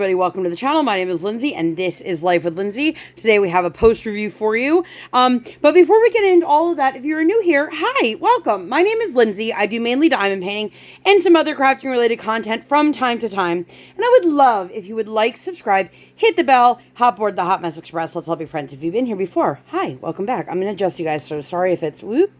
everybody, welcome to the channel. My name is Lindsay and this is Life with Lindsay. Today we have a post review for you. But before we get into all of that, if you're new here, hi, welcome. My name is Lindsay. I do mainly diamond painting and some other crafting related content from time to time. And I would love if you would like, subscribe, hit the bell, hop aboard the Hot Mess Express. Let's all be friends. If you've been here before, hi, welcome back. I'm going to adjust you guys, so sorry if it's whoop.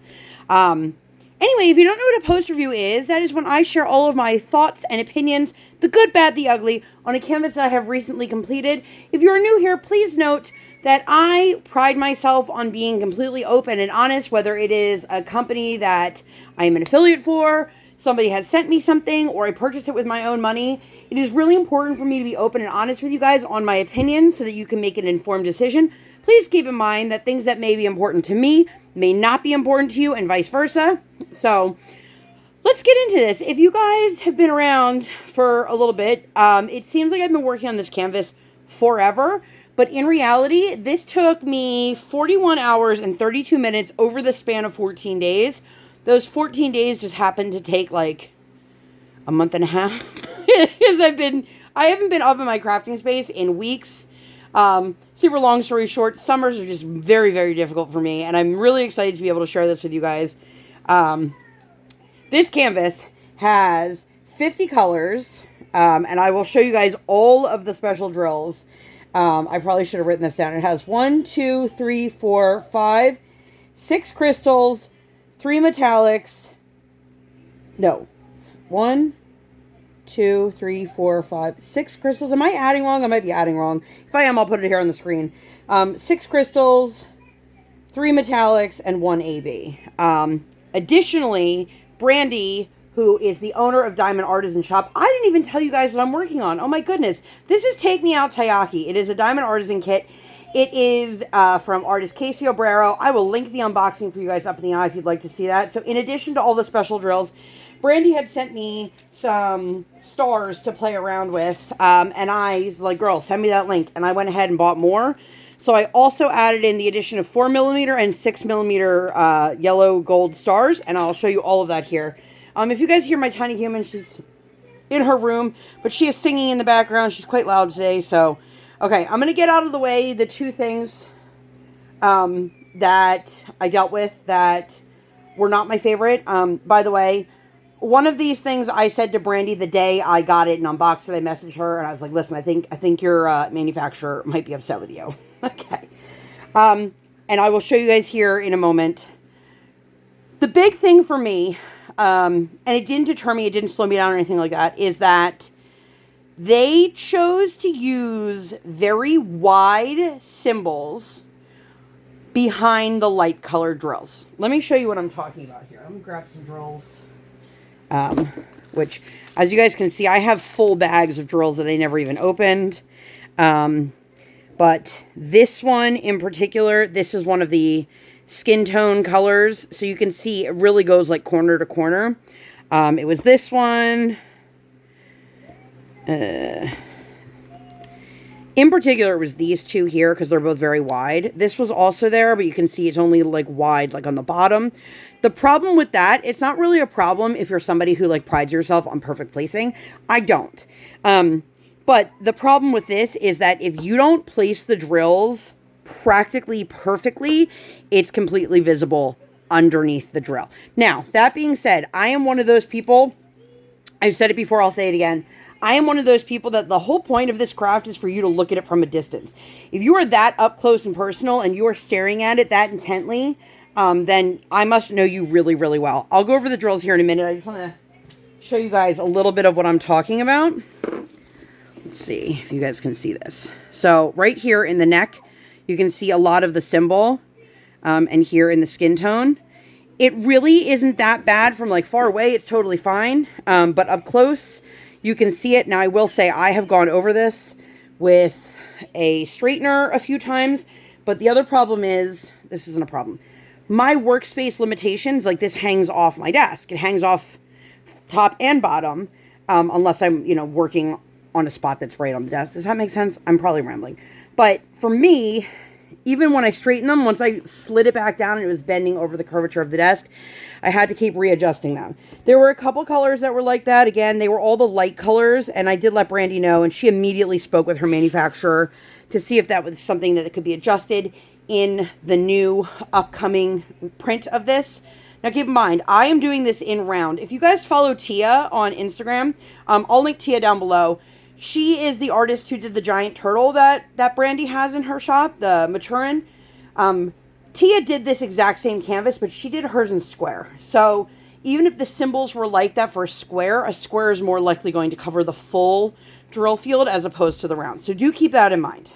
Anyway, if you don't know what a post review is, that is when I share all of my thoughts and opinions, the good, bad, the ugly, on a canvas that I have recently completed. If you're new here, please note that I pride myself on being completely open and honest, whether it is a company that I am an affiliate for, somebody has sent me something, or I purchased it with my own money. It is really important for me to be open and honest with you guys on my opinions so that you can make an informed decision. Please keep in mind that things that may be important to me may not be important to you and vice versa. So let's get into this. If you guys have been around for a little bit, it seems like I've been working on this canvas forever, but in reality, this took me 41 hours and 32 minutes over the span of 14 days. Those 14 days just happened to take like a month and a half because I haven't been up in my crafting space in weeks. Super long story short, summers are just very, very difficult for me, and I'm really excited to be able to share this with you guys. This canvas has 50 colors, and I will show you guys all of the special drills. I probably should have written this down. It has 1, 2, 3, 4, 5, 6 crystals, 3 metallics. No, 1, 2, 3, 4, 5, 6 crystals. Am I adding wrong? I might be adding wrong. If I am, I'll put it here on the screen. 6 crystals, 3 metallics, and 1 AB. Additionally, Brandy, who is the owner of Diamond Artisan Shop, I didn't even tell you guys what I'm working on. Oh my goodness. This is Take Me Out Taiyaki. It is a Diamond Artisan kit. It is from artist Kaci Obrero. I will link the unboxing for you guys up in the eye if you'd like to see that. So in addition to all the special drills, Brandy had sent me some stars to play around with, and I was like, girl, send me that link. And I went ahead and bought more. So I also added in the addition of 4mm and 6mm yellow gold stars, and I'll show you all of that here. If you guys hear my tiny human, she's in her room, but she is singing in the background. She's quite loud today, so okay, I'm going to get out of the way the two things that I dealt with that were not my favorite. By the way, one of these things I said to Brandy the day I got it and unboxed it. I messaged her and I was like, listen, I think your manufacturer might be upset with you. Okay. And I will show you guys here in a moment. The big thing for me, and it didn't deter me, it didn't slow me down or anything like that, is that they chose to use very wide symbols behind the light colored drills. Let me show you what I'm talking about here. I'm going to grab some drills. Which, as you guys can see, I have full bags of drills that I never even opened. But this one in particular, this is one of the skin tone colors. So you can see it really goes like corner to corner. It was this one. In particular, it was these two here because they're both very wide. This was also there, but you can see it's only like wide, like on the bottom. The problem with that, it's not really a problem if you're somebody who like prides yourself on perfect placing. I don't. But the problem with this is that if you don't place the drills practically perfectly, it's completely visible underneath the drill. Now, that being said, I am one of those people, I've said it before, I'll say it again. I am one of those people that the whole point of this craft is for you to look at it from a distance. If you are that up close and personal and you are staring at it that intently, then I must know you really, really well. I'll go over the drills here in a minute. I just want to show you guys a little bit of what I'm talking about. Let's see if you guys can see this. So right here in the neck, you can see a lot of the symbol, and here in the skin tone. It really isn't that bad from like far away. It's totally fine. But up close, you can see it. Now, I will say I have gone over this with a straightener a few times, but the other problem is, this isn't a problem. My workspace limitations, like this hangs off my desk. It hangs off top and bottom, unless I'm, working on a spot that's right on the desk. Does that make sense? I'm probably rambling. But for me, even when I straightened them, once I slid it back down and it was bending over the curvature of the desk, I had to keep readjusting them. There were a couple colors that were like that. Again, they were all the light colors, and I did let Brandy know, and she immediately spoke with her manufacturer to see if that was something that it could be adjusted in the new upcoming print of this. Now, keep in mind, I am doing this in round. If you guys follow Tia on Instagram, I'll link Tia down below. She is the artist who did the giant turtle that Brandy has in her shop, the Maturin. Tia did this exact same canvas, but she did hers in square. So even if the symbols were like that for a square is more likely going to cover the full drill field as opposed to the round. So do keep that in mind.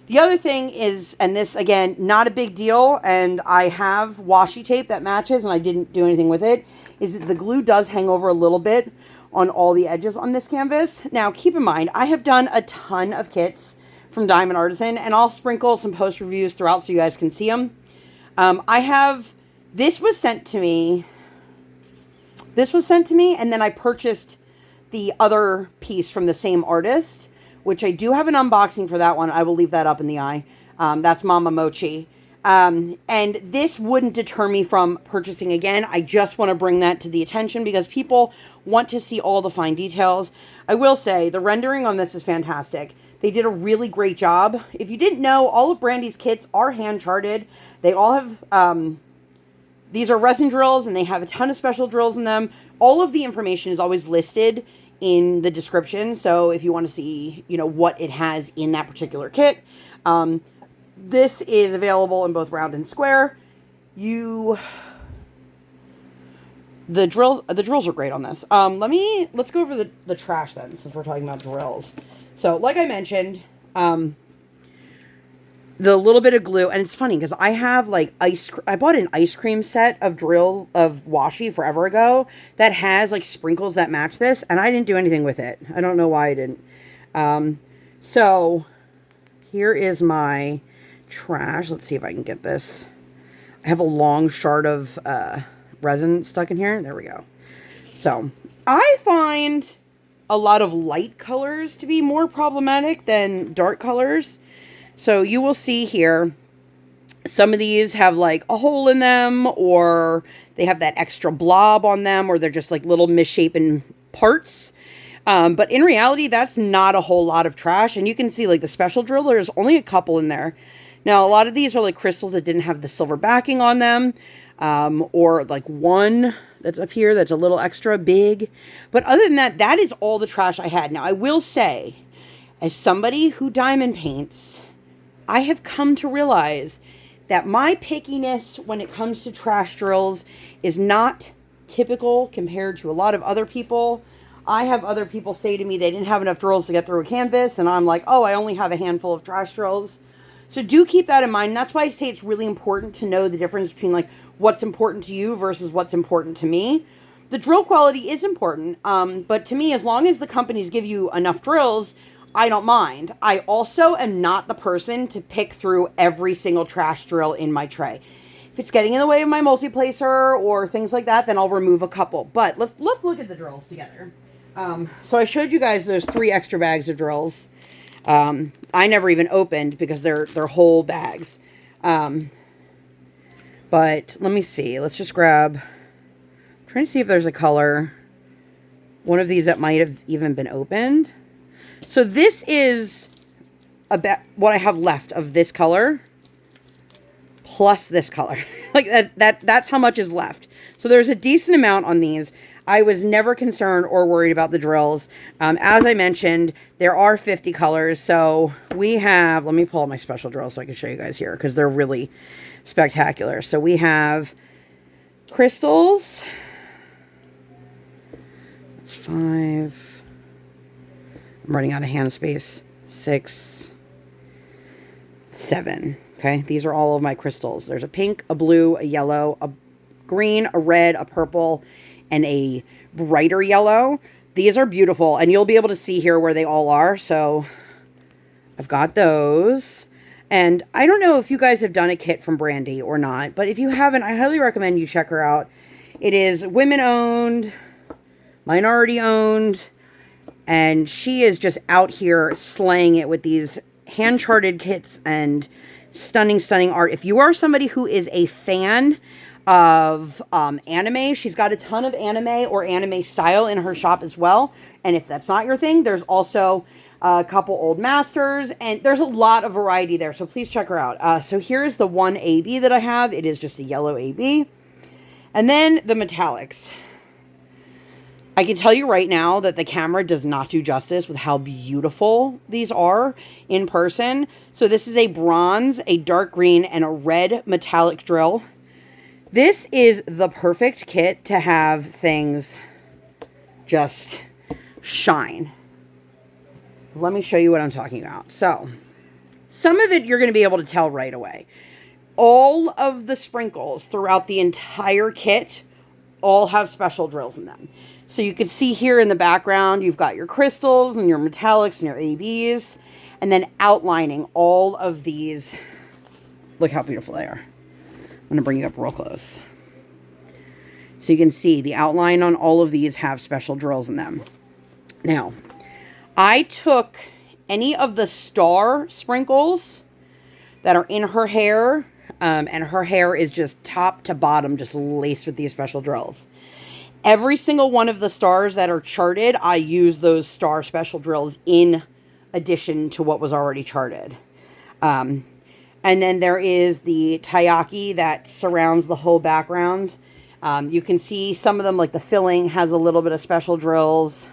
The other thing is, and this, again, not a big deal, and I have washi tape that matches, and I didn't do anything with it, is that the glue does hang over a little bit on all the edges on this canvas. Now, keep in mind, I have done a ton of kits from Diamond Artisan, and I'll sprinkle some post reviews throughout so you guys can see them. This was sent to me, and then I purchased the other piece from the same artist, which I do have an unboxing for that one. I will leave that up in the eye. That's Mama Mochi. And this wouldn't deter me from purchasing again. I just want to bring that to the attention because people want to see all the fine details. I will say the rendering on this is fantastic. They did a really great job. If you didn't know, all of Brandy's kits are hand charted. They all have, these are resin drills and they have a ton of special drills in them. All of the information is always listed in the description. So if you want to see, what it has in that particular kit, this is available in both round and square. The drills are great on this. Let's go over the trash then, since we're talking about drills. So like I mentioned, the little bit of glue, and it's funny because I have I bought an ice cream set of drills of washi forever ago that has sprinkles that match this, and I didn't do anything with it. I don't know why I didn't. So here is my trash. Let's see if I can get this. I have a long shard of resin stuck in here. There we go. So I find a lot of light colors to be more problematic than dark colors. So you will see here, some of these have a hole in them, or they have that extra blob on them, or they're just little misshapen parts. But in reality, that's not a whole lot of trash. And you can see the special drill, there's only a couple in there. Now, a lot of these are crystals that didn't have the silver backing on them, or one that's up here that's a little extra big. But other than that, that is all the trash I had. Now, I will say, as somebody who diamond paints, I have come to realize that my pickiness when it comes to trash drills is not typical compared to a lot of other people. I have other people say to me they didn't have enough drills to get through a canvas, and I'm like, oh, I only have a handful of trash drills. So do keep that in mind. That's why I say it's really important to know the difference between what's important to you versus what's important to me. The drill quality is important, but to me, as long as the companies give you enough drills, I don't mind. I also am not the person to pick through every single trash drill in my tray. If it's getting in the way of my multi-placer or things like that, then I'll remove a couple. But let's look at the drills together. So I showed you guys those 3 extra bags of drills. I never even opened because they're whole bags. But let me see. Let's just grab. I'm trying to see if there's a color. One of these that might have even been opened. So this is about what I have left of this color plus this color. That's how much is left. So there's a decent amount on these. I was never concerned or worried about the drills. As I mentioned, there are 50 colors. So we have, let me pull out my special drills so I can show you guys here because they're really spectacular. So we have crystals. 5. I'm running out of hand space. 6, 7. Okay, these are all of my crystals. There's a pink, a blue, a yellow, a green, a red, a purple, and a brighter yellow. These are beautiful, and you'll be able to see here where they all are. So I've got those. And I don't know if you guys have done a kit from Brandy or not, but if you haven't, I highly recommend you check her out. It is women-owned, minority-owned, and she is just out here slaying it with these hand-charted kits and Stunning, stunning art. If you are somebody who is a fan of anime, she's got a ton of anime or anime style in her shop as well. And if that's not your thing, there's also a couple old masters, and there's a lot of variety there. So please check her out. So here's the one AB that I have. It is just a yellow AB. And then the metallics. I can tell you right now that the camera does not do justice with how beautiful these are in person. So this is a bronze, a dark green, and a red metallic drill. This is the perfect kit to have things just shine. Let me show you what I'm talking about. So some of it you're going to be able to tell right away. All of the sprinkles throughout the entire kit all have special drills in them. So you can see here in the background, you've got your crystals and your metallics and your ABs, and then outlining all of these. Look how beautiful they are. I'm going to bring you up real close. So you can see the outline on all of these have special drills in them. Now, I took any of the star sprinkles that are in her hair, and her hair is just top to bottom, just laced with these special drills. Every single one of the stars that are charted, I use those star special drills in addition to what was already charted. And then there is the Taiyaki that surrounds the whole background. You can see some of them, like the filling has a little bit of special drills.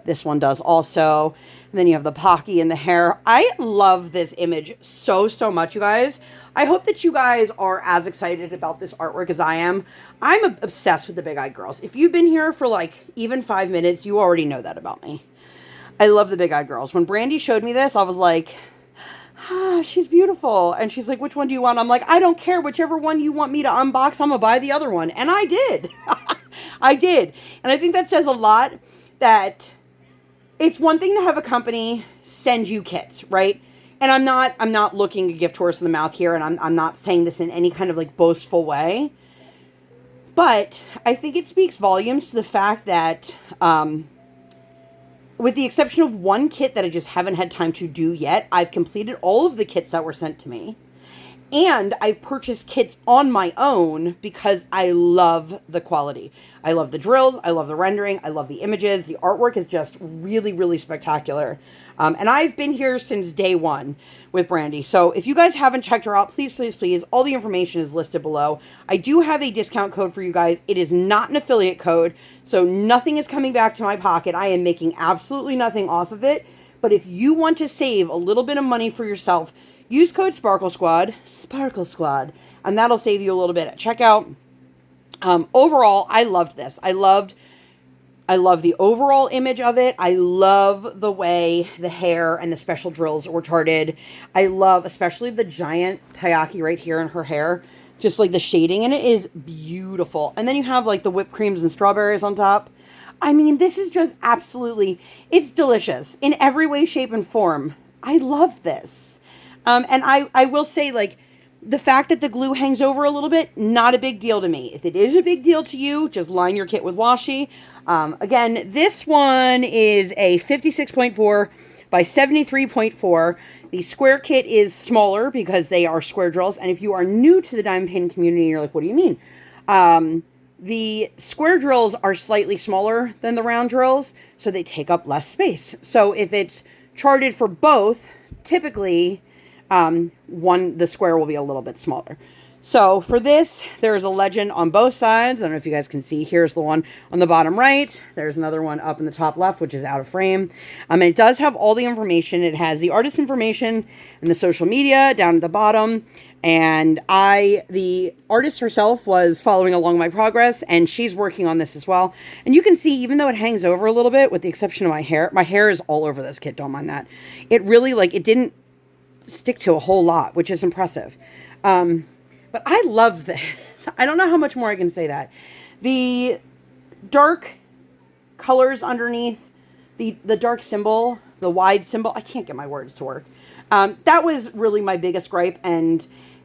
This one does also. And then you have the Pocky in the hair. I love this image so, so much, you guys. I hope that you guys are as excited about this artwork as I am. I'm obsessed with the big-eyed girls. If you've been here for like even 5 minutes, you already know that about me. I love the big-eyed girls. When Brandy showed me this, I was like, she's beautiful. And she's like, which one do you want? I'm like, I don't care. Whichever one you want me to unbox, I'm going to buy the other one. And I did. I did. And I think that says a lot that it's one thing to have a company send you kits, right? And I'm not looking a gift horse in the mouth here, and I'm not saying this in any kind of like boastful way. But I think it speaks volumes to the fact that, with the exception of one kit that I just haven't had time to do yet, I've completed all of the kits that were sent to me. And I've purchased kits on my own because I love the quality. I love the drills. I love the rendering. I love the images. The artwork is just really, really spectacular. And I've been here since day one with Brandy. So if you guys haven't checked her out, please, please, please, all the information is listed below. I do have a discount code for you guys. It is not an affiliate code, so nothing is coming back to my pocket. I am making absolutely nothing off of it. But if you want to save a little bit of money for yourself, use code SPARKLESQUAD, and that'll save you a little bit at checkout. Overall, I loved this. I love the overall image of it. I love the way the hair and the special drills were charted. I love especially the giant Taiyaki right here in her hair. Just like the shading in it is beautiful. And then you have like the whipped creams and strawberries on top. I mean, this is just absolutely, it's delicious in every way, shape, and form. I love this. And I will say, like, the fact that the glue hangs over a little bit, not a big deal to me. If it is a big deal to you, just line your kit with washi. Again, this one is a 56.4 by 73.4. The square kit is smaller because they are square drills. And if you are new to the diamond painting community, you're like, what do you mean? The square drills are slightly smaller than the round drills, so they take up less space. So if it's charted for both, typically the square will be a little bit smaller. So for this, there is a legend on both sides. I don't know if you guys can see. Here's the one on the bottom right. There's another one up in the top left, which is out of frame. And it does have all the information. It has the artist information and the social media down at the bottom. And the artist herself was following along my progress, and she's working on this as well. And you can see, even though it hangs over a little bit, with the exception of my hair is all over this kit. Don't mind that. It really, like, it didn't stick to a whole lot, which is impressive. But I love this. I don't know how much more I can say that. The dark colors underneath, the dark symbol, the wide symbol, I can't get my words to work. That was really my biggest gripe, and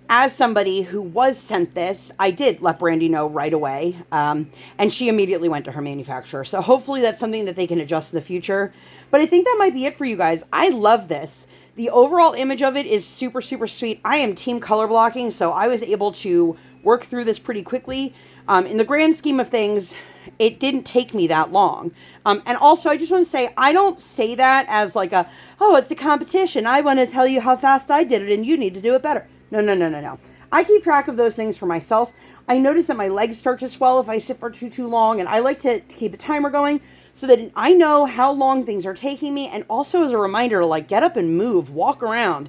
as somebody who was sent this, I did let Brandy know right away, and she immediately went to her manufacturer. So hopefully that's something that they can adjust in the future. But I think that might be it for you guys. I love this. The overall image of it is super, super sweet. I am team color blocking, so I was able to work through this pretty quickly. In the grand scheme of things, it didn't take me that long. And also, I just want to say, I don't say that as like a, oh, it's a competition. I want to tell you how fast I did it, and you need to do it better. No, no, no, no, no. I keep track of those things for myself. I notice that my legs start to swell if I sit for too long, and I like to keep a timer going so that I know how long things are taking me, and also as a reminder to like get up and move, walk around,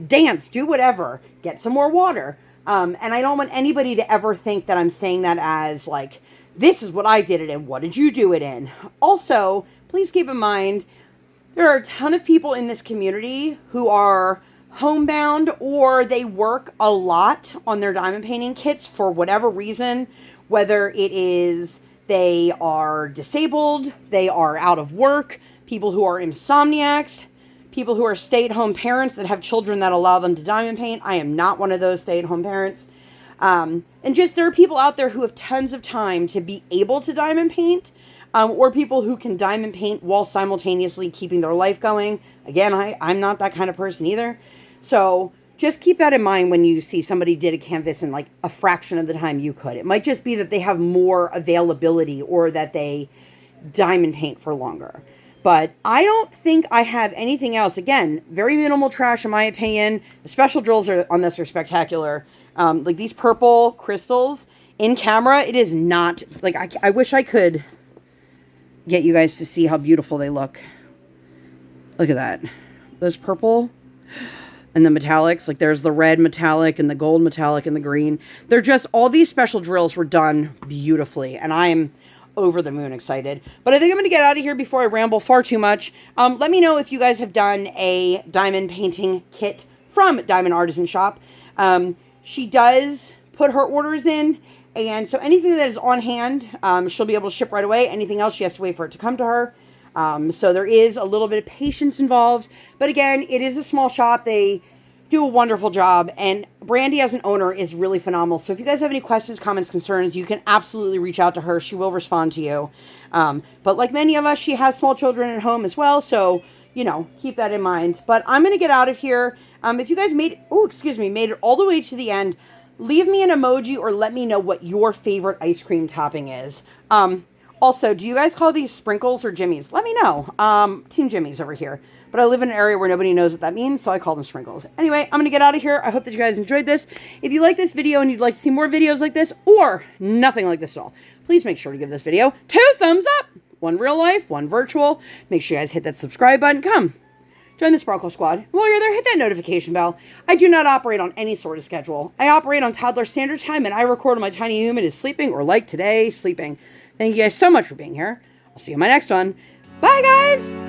dance, do whatever, get some more water. And I don't want anybody to ever think that I'm saying that as like, this is what I did it in, what did you do it in? Also, please keep in mind, there are a ton of people in this community who are homebound or they work a lot on their diamond painting kits for whatever reason, whether it is they are disabled, they are out of work, people who are insomniacs, people who are stay-at-home parents that have children that allow them to diamond paint. I am not one of those stay-at-home parents. And just there are people out there who have tons of time to be able to diamond paint, or people who can diamond paint while simultaneously keeping their life going. Again, I'm not that kind of person either. So just keep that in mind when you see somebody did a canvas in like a fraction of the time you could. It might just be that they have more availability or that they diamond paint for longer. But I don't think I have anything else. Again, very minimal trash in my opinion. The special drills on this are spectacular. Like these purple crystals in camera, it is not, like I wish I could get you guys to see how beautiful they look. Look at that. Those purple and the metallics, like there's the red metallic and the gold metallic and the green. They're just, all these special drills were done beautifully, and I'm over the moon excited. But I think I'm going to get out of here before I ramble far too much. Let me know if you guys have done a diamond painting kit from Diamond Artisan Shop. She does put her orders in, and so anything that is on hand, she'll be able to ship right away. Anything else, she has to wait for it to come to her. So there is a little bit of patience involved. But again, it is a small shop. They do a wonderful job. And Brandy as an owner is really phenomenal. So if you guys have any questions, comments, concerns, you can absolutely reach out to her. She will respond to you. But like many of us, she has small children at home as well. So, you know, keep that in mind. But I'm going to get out of here. If you guys made it all the way to the end, leave me an emoji or let me know what your favorite ice cream topping is. Also, do you guys call these sprinkles or jimmies? Let me know. Team Jimmies over here. But I live in an area where nobody knows what that means, so I call them sprinkles. Anyway, I'm going to get out of here. I hope that you guys enjoyed this. If you like this video and you'd like to see more videos like this, or nothing like this at all, please make sure to give this video 2 thumbs up. 1 real life, 1 virtual. Make sure you guys hit that subscribe button. Come, join the Sparkle Squad. While you're there, hit that notification bell. I do not operate on any sort of schedule. I operate on toddler standard time, and I record when my tiny human is sleeping, or like today, sleeping. Thank you guys so much for being here. I'll see you in my next one. Bye, guys!